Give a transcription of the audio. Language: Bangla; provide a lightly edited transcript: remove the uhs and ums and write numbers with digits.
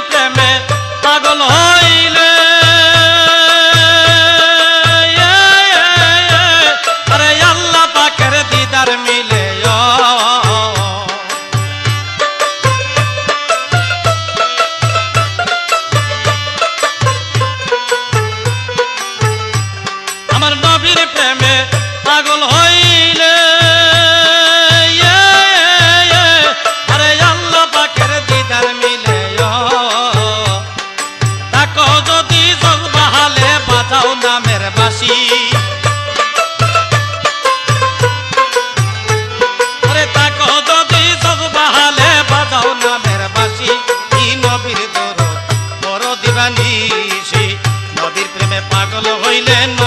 প্রেমে পাগল হইলে আরে আল্লাহ পাকের দিদার মিলে আমার নবীর প্রেমে পাগল হইলে আরে আল্লাহ পাকের দিদার মিলে তাকো যদি জজবাহালে বাজাও নামের বাঁশি আরে তাকো যদি জজবাহালে বাজাও নামের বাঁশি ই নবীর দরদ বড় দিবানিশি নবীর প্রেমে পাগল হইলেন